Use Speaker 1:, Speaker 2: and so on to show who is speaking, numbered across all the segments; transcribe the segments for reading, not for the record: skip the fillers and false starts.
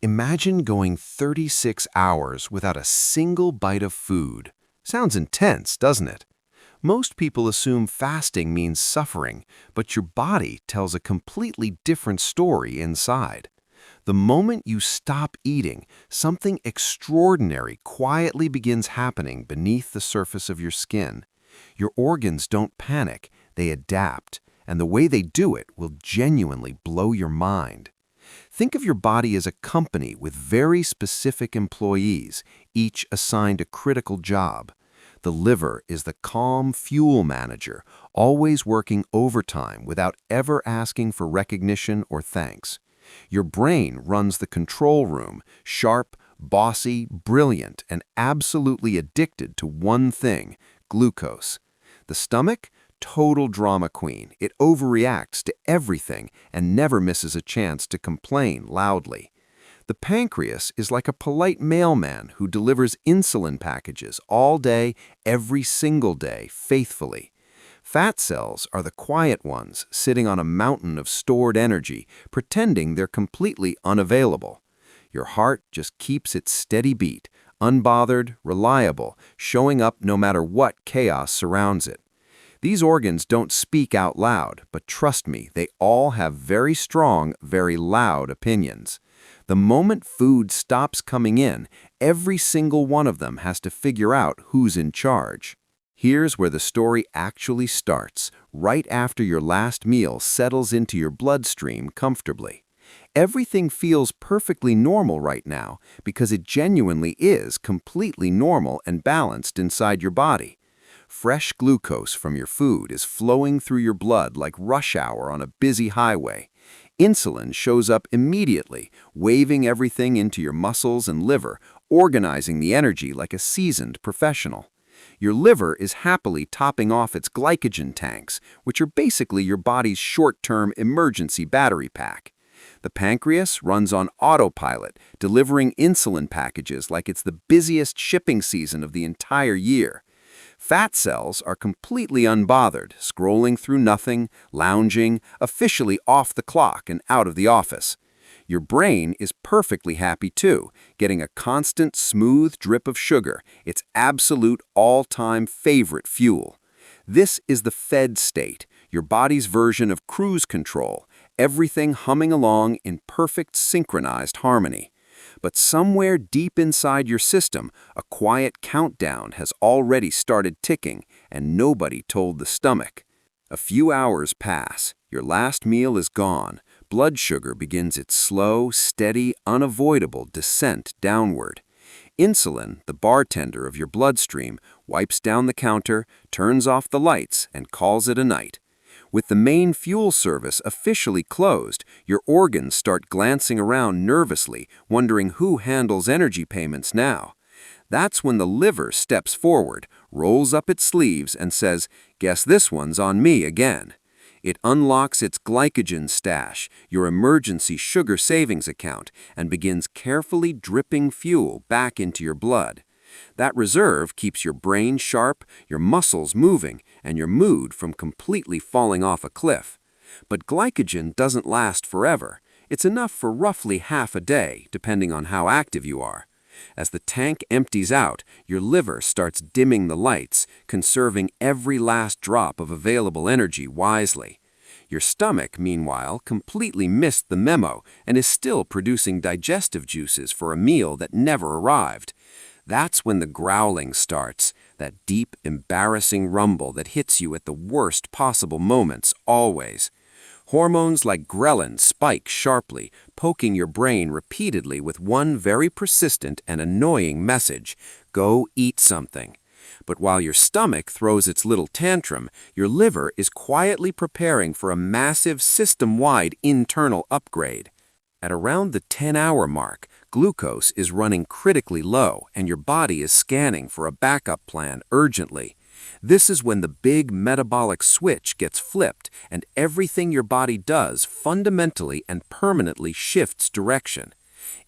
Speaker 1: Imagine going 36 hours without a single bite of food. Sounds intense, doesn't it? Most people assume fasting means suffering, but your body tells a completely different story inside. The moment you stop eating, something extraordinary quietly begins happening beneath the surface of your skin. Your organs don't panic, they adapt, and the way they do it will genuinely blow your mind. Think of your body as a company with very specific employees, each assigned a critical job. The liver is the calm fuel manager, always working overtime without ever asking for recognition or thanks. Your brain runs the control room, sharp, bossy, brilliant, and absolutely addicted to one thing: glucose. The stomach? Total drama queen. It overreacts to everything and never misses a chance to complain loudly. The pancreas is like a polite mailman who delivers insulin packages all day, every single day, faithfully. Fat cells are the quiet ones, sitting on a mountain of stored energy, pretending they're completely unavailable. Your heart just keeps its steady beat, unbothered, reliable, showing up no matter what chaos surrounds it. These organs don't speak out loud, but trust me, they all have very strong, very loud opinions. The moment food stops coming in, every single one of them has to figure out who's in charge. Here's where the story actually starts, right after your last meal settles into your bloodstream comfortably. Everything feels perfectly normal right now because it genuinely is completely normal and balanced inside your body. Fresh glucose from your food is flowing through your blood like rush hour on a busy highway. Insulin shows up immediately, waving everything into your muscles and liver, organizing the energy like a seasoned professional. Your liver is happily topping off its glycogen tanks, which are basically your body's short-term emergency battery pack. The pancreas runs on autopilot, delivering insulin packages like it's the busiest shipping season of the entire year. Fat cells are completely unbothered, scrolling through nothing, lounging, officially off the clock and out of the office. Your brain is perfectly happy too, getting a constant, smooth drip of sugar, its absolute all-time favorite fuel. This is the fed state, your body's version of cruise control, everything humming along in perfect synchronized harmony. But somewhere deep inside your system, a quiet countdown has already started ticking, and nobody told the stomach. A few hours pass, your last meal is gone, blood sugar begins its slow, steady, unavoidable descent downward. Insulin, the bartender of your bloodstream, wipes down the counter, turns off the lights, and calls it a night. With the main fuel service officially closed, your organs start glancing around nervously, wondering who handles energy payments now. That's when the liver steps forward, rolls up its sleeves, and says, "Guess this one's on me again." It unlocks its glycogen stash, your emergency sugar savings account, and begins carefully dripping fuel back into your blood. That reserve keeps your brain sharp, your muscles moving, and your mood from completely falling off a cliff. But glycogen doesn't last forever. It's enough for roughly half a day, depending on how active you are. As the tank empties out, your liver starts dimming the lights, conserving every last drop of available energy wisely. Your stomach, meanwhile, completely missed the memo and is still producing digestive juices for a meal that never arrived. That's when the growling starts, that deep, embarrassing rumble that hits you at the worst possible moments, always. Hormones like ghrelin spike sharply, poking your brain repeatedly with one very persistent and annoying message: go eat something. But while your stomach throws its little tantrum, your liver is quietly preparing for a massive system-wide internal upgrade. At around the 10-hour mark, glucose is running critically low and your body is scanning for a backup plan urgently. This is when the big metabolic switch gets flipped and everything your body does fundamentally and permanently shifts direction.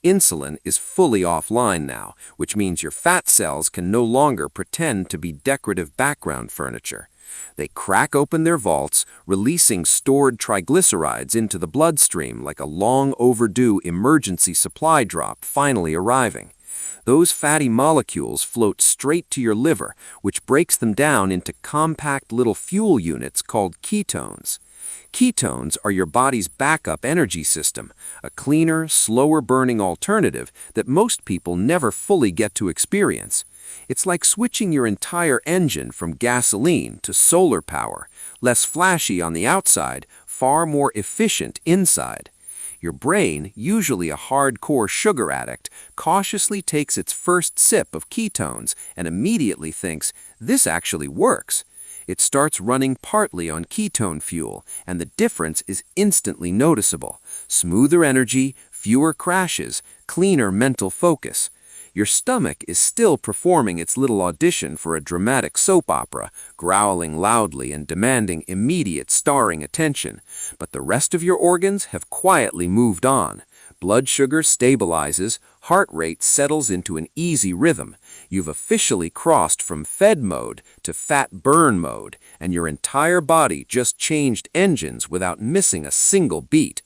Speaker 1: Insulin is fully offline now, which means your fat cells can no longer pretend to be decorative background furniture. They crack open their vaults, releasing stored triglycerides into the bloodstream like a long overdue emergency supply drop finally arriving. Those fatty molecules float straight to your liver, which breaks them down into compact little fuel units called ketones. Ketones are your body's backup energy system, a cleaner, slower-burning alternative that most people never fully get to experience. It's like switching your entire engine from gasoline to solar power, less flashy on the outside, far more efficient inside. Your brain, usually a hardcore sugar addict, cautiously takes its first sip of ketones and immediately thinks, "This actually works." It starts running partly on ketone fuel, and the difference is instantly noticeable. Smoother energy, fewer crashes, cleaner mental focus. Your stomach is still performing its little audition for a dramatic soap opera, growling loudly and demanding immediate starring attention. But the rest of your organs have quietly moved on. Blood sugar stabilizes, heart rate settles into an easy rhythm. You've officially crossed from fed mode to fat burn mode, and your entire body just changed engines without missing a single beat.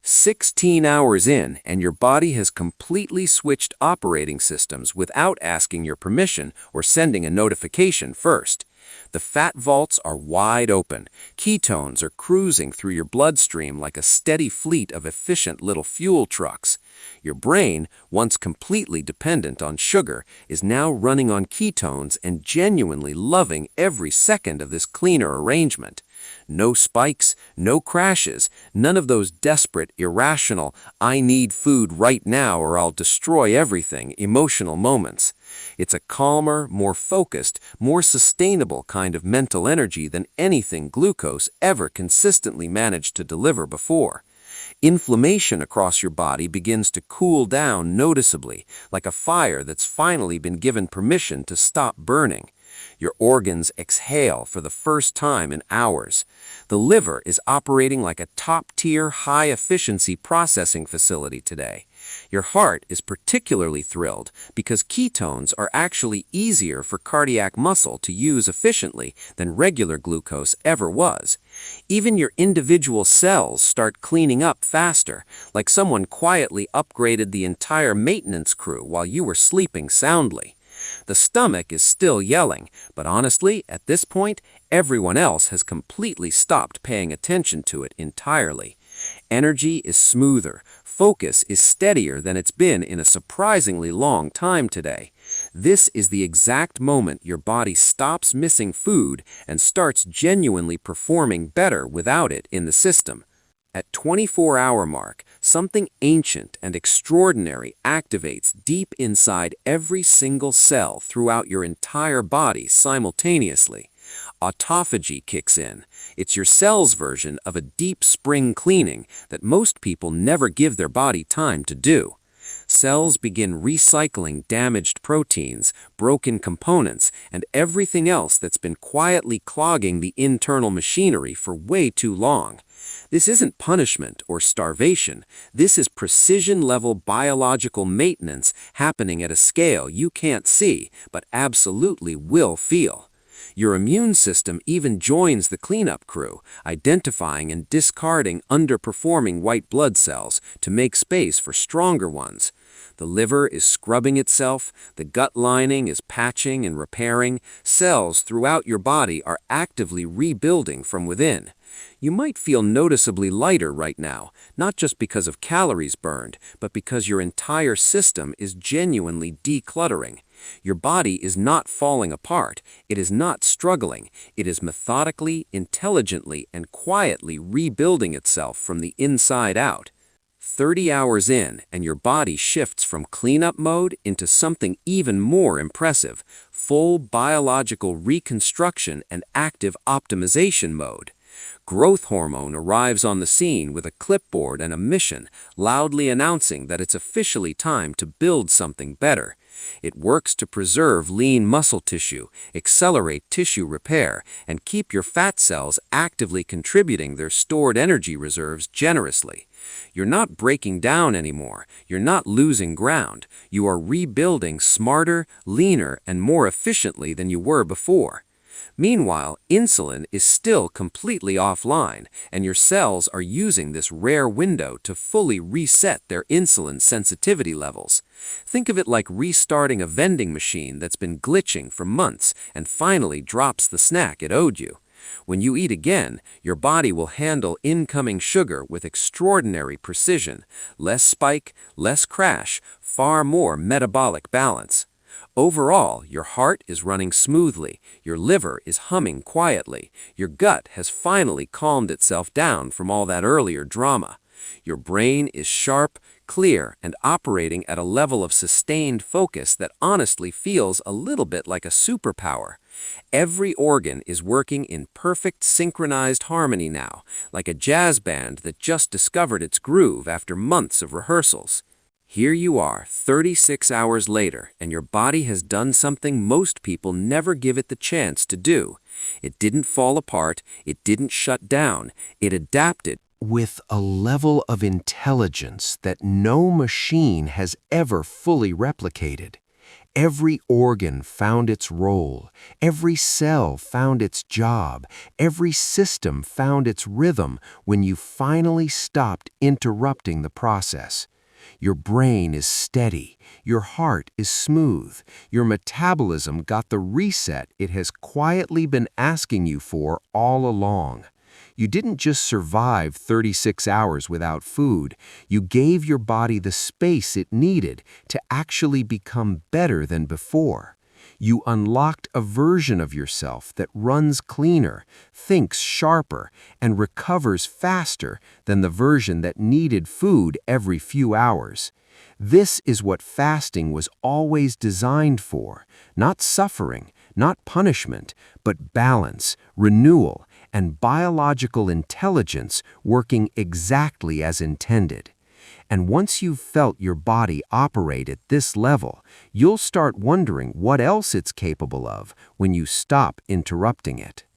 Speaker 1: 16 hours in, and your body has completely switched operating systems without asking your permission or sending a notification first. The fat vaults are wide open. Ketones are cruising through your bloodstream like a steady fleet of efficient little fuel trucks. Your brain, once completely dependent on sugar, is now running on ketones and genuinely loving every second of this cleaner arrangement. No spikes, no crashes, none of those desperate, irrational, "I need food right now or I'll destroy everything" emotional moments. It's a calmer, more focused, more sustainable kind of mental energy than anything glucose ever consistently managed to deliver before. Inflammation across your body begins to cool down noticeably, like a fire that's finally been given permission to stop burning. Your organs exhale for the first time in hours. The liver is operating like a top-tier, high-efficiency processing facility today. Your heart is particularly thrilled because ketones are actually easier for cardiac muscle to use efficiently than regular glucose ever was. Even your individual cells start cleaning up faster, like someone quietly upgraded the entire maintenance crew while you were sleeping soundly. The stomach is still yelling, but honestly, at this point, everyone else has completely stopped paying attention to it entirely. Energy is smoother, focus is steadier than it's been in a surprisingly long time today. This is the exact moment your body stops missing food and starts genuinely performing better without it in the system. At 24-hour mark, something ancient and extraordinary activates deep inside every single cell throughout your entire body simultaneously. Autophagy kicks in. It's your cell's version of a deep spring cleaning that most people never give their body time to do. Cells begin recycling damaged proteins, broken components, and everything else that's been quietly clogging the internal machinery for way too long. This isn't punishment or starvation. This is precision-level biological maintenance happening at a scale you can't see, but absolutely will feel. Your immune system even joins the cleanup crew, identifying and discarding underperforming white blood cells to make space for stronger ones. The liver is scrubbing itself, the gut lining is patching and repairing, cells throughout your body are actively rebuilding from within. You might feel noticeably lighter right now, not just because of calories burned, but because your entire system is genuinely decluttering. Your body is not falling apart, it is not struggling, it is methodically, intelligently, and quietly rebuilding itself from the inside out. 30 hours in, and your body shifts from cleanup mode into something even more impressive, full biological reconstruction and active optimization mode. Growth hormone arrives on the scene with a clipboard and a mission, loudly announcing that it's officially time to build something better. It works to preserve lean muscle tissue, accelerate tissue repair, and keep your fat cells actively contributing their stored energy reserves generously. You're not breaking down anymore. You're not losing ground. You are rebuilding smarter, leaner, and more efficiently than you were before.
Speaker 2: Meanwhile, insulin is still completely offline, and your cells are using this rare window to fully reset their insulin sensitivity levels. Think of it like restarting a vending machine that's been glitching for months and finally drops the snack it owed you. When you eat again, your body will handle incoming sugar with extraordinary precision. Less spike, less crash, far more metabolic balance. Overall, your heart is running smoothly, your liver is humming quietly, your gut has finally calmed itself down from all that earlier drama. Your brain is sharp, clear, and operating at a level of sustained focus that honestly feels a little bit like a superpower. Every organ is working in perfect synchronized harmony now, like a jazz band that just discovered its groove after months of rehearsals. Here you are, 36 hours later, and your body has done something most people never give it the chance to do. It didn't fall apart, it didn't shut down, it adapted
Speaker 1: with a level of intelligence that no machine has ever fully replicated. Every organ found its role, every cell found its job, every system found its rhythm when you finally stopped interrupting the process. Your brain is steady, your heart is smooth, your metabolism got the reset it has quietly been asking you for all along. You didn't just survive 36 hours without food, you gave your body the space it needed to actually become better than before. You unlocked a version of yourself that runs cleaner, thinks sharper, and recovers faster than the version that needed food every few hours. This is what fasting was always designed for, not suffering, not punishment, but balance, renewal, and biological intelligence working exactly as intended. And once you've felt your body operate at this level, you'll start wondering what else it's capable of when you stop interrupting it.